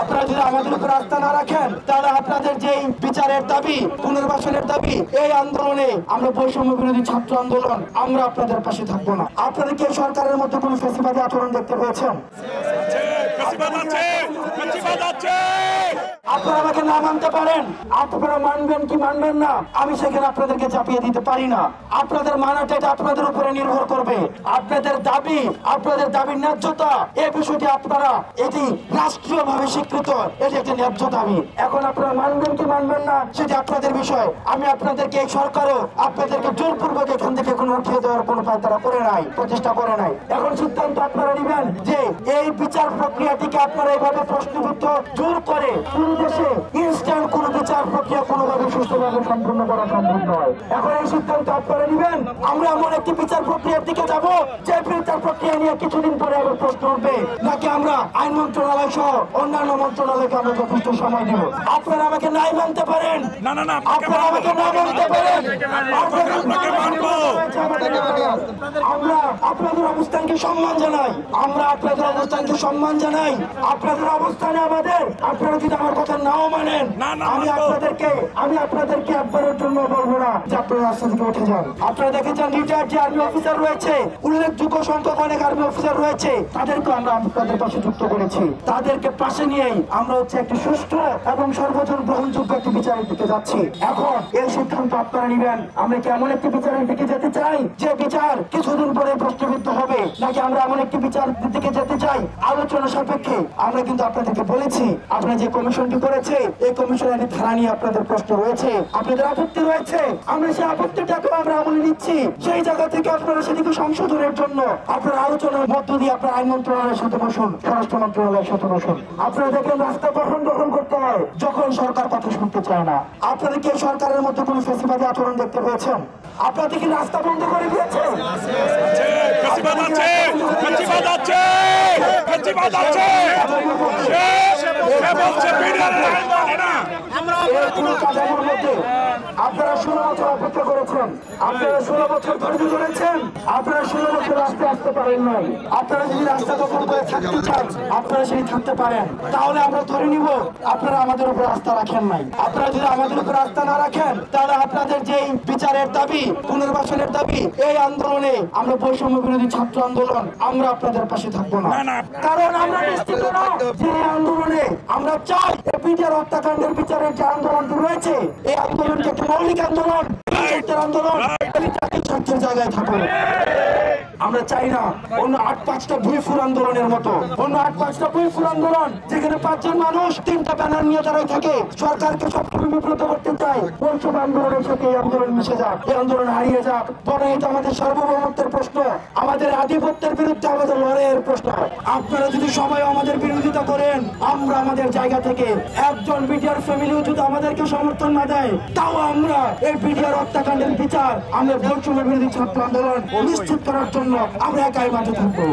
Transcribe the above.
আপনারা যদি আমাদের উপর আস্থা না রাখেন তাহলে আপনাদের যেই বিচারের দাবি, পুনর্বাসনের দাবি, এই আন্দোলনে আমরা বৈষম্য বিরোধী ছাত্র আন্দোলন আমরা আপনাদের পাশে থাকবো না। আপনাদের কি সরকারের মধ্যে কোনো ফ্যাসিবাদী আচরণ দেখতে পেয়েছেন? আপনারা আমাকে না মানতে পারেন, আপনারা মানবেন কি মানবেন না আমি সেখানে আপনাদেরকে চাপিয়ে দিতে পারি না। আপনাদের মানাটা এটা আপনাদের উপরে নির্ভর করবে। আপনাদের দাবির ন্যায্যতা এই বিষয়টি আপনারা এটি রাষ্ট্রীয়ভাবে স্বীকৃত, এটি একটি ন্যায্য দাবি। এখন আপনারা মানবেন কি মানবেন না সেটি আপনাদের বিষয়। আমি আপনাদেরকে এই সরকারও আপনাদেরকে জোরপূর্বক এখান থেকে কোনো উঠিয়ে দেওয়ার কোনো তারা করে নাই, প্রচেষ্টা করে নাই। এখন সিদ্ধান্ত আপনারা নেবেন যে এই বিচার প্রক্রিয়াটিকে আপনারা এইভাবে প্রশ্নবিদ্ধ জোর করে কোন দেশে ইনস্ট্যান্ট কোন বিচার প্রক্রিয়া কোনোভাবে সুষ্ঠুভাবে সম্পূর্ণ করা সম্ভব নয়। এখন এই সিদ্ধান্ত আপনারা নেবেন আমরা এমন একটি বিচার প্রক্রিয়ার দিকে যাব যে বিচার প্রক্রিয়া নিয়ে কিছুদিন পরে আবার প্রশ্ন উঠবে, নাকি আমরা আইন মন্ত্রণালয় সহ অন্যান্য মন্ত্রণালয়কে আমরা যথেষ্ট সময় দিব। আপনারা আমাকে নাই মানতে পারেন, আপনারা আমাকে না মানতে পারেন, আমরা আপনাদের অবস্থানকে সম্মান জানাই, আমরা আপনাদের অবস্থানকে সম্মান জানাই। আপনাদের অবস্থানে আমাদের, আপনারা যদি আমার কথা নাও মানেন আমি আপনাদেরকে একবারের জন্য বলবো না যে আপনারা রাস্তা থেকে উঠে যান। আপনারা দেখেছেন রিটায়ার্ড যে আর্মি অফিসার রয়েছে, উল্লেখযোগ্য সংখ্যক অনেক আর্মি অফিসার রয়েছে, তাদেরকে আমরা আপনাদের পাশে যুক্ত করেছি। তাদেরকে পাশে নিয়েই আমরা একটি সুষ্ঠু এবং সর্বজন গ্রহণযোগ্য একটি বিচারের দিকে যাচ্ছি। এখন এই সিদ্ধান্ত আপনারা নেবেন আমরা কি এমন একটি বিচারের দিকে যেতে চাই যে বিচার কিছুদিন পরে প্রশ্নবিদ্ধ হবে, নাকি আমরা এমন একটি বিচার দিকে যেতে চাই আলোচনা সাপেক্ষে। আমরা কিন্তু আপনাদেরকে বলেছি আপনারা যে কমিশনটি করেছে এই কমিশনের ধারা নিয়ে আপনাদের প্রশ্ন রয়েছে, আপনাদের আপত্তি রয়েছে, আমরা সেই আপত্তিটাকে আমরা আমলে নিচ্ছি। সেই জায়গা থেকে আপনারা সেটিকে সংশোধনের জন্য আপনারা আলোচনার মধ্য দিয়ে আপনারা আইন মন্ত্রণালয়ের সাথে বসুন, স্বরাষ্ট্র মন্ত্রণালয়ের সাথে বসুন। আপনারা দেখেন রাস্তা কখন করতে হয় যখন সরকার কথা শুনতে চায় না। আপনাদের কি সরকারের মধ্যে কোনো ফ্যাসিবাদী আচরণ দেখতে পেয়েছেন? আপনাদের কি রাস্তা বন্ধ করে দিয়েছে? আপনারা 16 বছর অপেক্ষা করেছেন, আপনারা 16 বছর ধৈর্য ধরেছেন, আপনারা 16 বছর রাস্তায় আসতে পারেন নাই। আপনারা যদি রাস্তা দখল করে থাকতে চান আপনারা সেটি থাকতে পারেন, তাহলে আমরা ধরে নিব আপনারা আমাদের উপর আস্থা রাখেন নাই। আপনারা যদি আমাদের উপর আস্থা না রাখেন তাহলে আপনাদের যেই বিচারের দাবি, পুনর্বাসনের দাবি, এই আন্দোলনে আমরা বৈষম্য বিরোধী ছাত্র আন্দোলন আমরা আপনাদের পাশে থাকবো না। কারণ আমরা নিশ্চিত না যে আন্দোলনে আমরা চাই পিডিআর হত্যাকাণ্ডের বিচারের যে আন্দোলনটি রয়েছে এই আন্দোলনটি একটা মৌলিক আন্দোলন, আন্দোলন স্বার্থের জায়গায় থাকুন। আমরা চাই না অন্য 8-5টা ভুইফুর আন্দোলনের মতো, অন্য 8-5টা ভুইফুর আন্দোলন যেখানে 5 জন মানুষ 3টা ব্যানার নিয়ে দাঁড়ায় থাকে, সরকারকে সবসময় বিব্রত করতে চায়। ওইসব আন্দোলনের সাথে এই আন্দোলন মিশে যাক, এই আন্দোলন হারিয়ে যাক। বরং এটা আমাদের সার্বভৌমত্বের প্রশ্ন, আমাদের আধিপত্যের বিরুদ্ধে আমাদের লড়াইয়ের প্রশ্ন। আপনারা যদি সবাই আমাদের বিরোধিতা করেন, আমরা আমাদের জায়গা থেকে একজন বিডিআর ফ্যামিলিও যদি আমাদেরকে সমর্থন না দেয়, তাও আমরা এই বিডিআর হত্যাকাণ্ডের বিচার আমরা বৈষম্য বিরোধী ছাত্র আন্দোলন নিশ্চিত করার জন্য আমরা একাই মাঠে থাকবো।